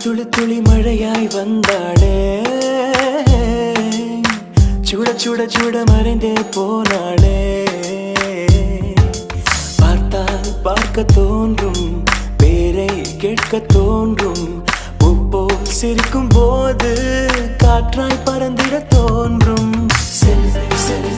துளி துளி மழையாய் வந்தாளே, சுட சுட சுட மறைந்தே போனாளே. பார்த்தால் பார்க்க தோன்றும், பேரை கேட்க தோன்றும், பூப்போல் சிரிக்கும் போது காற்றாய் பறந்திட தோன்றும். செல் செல்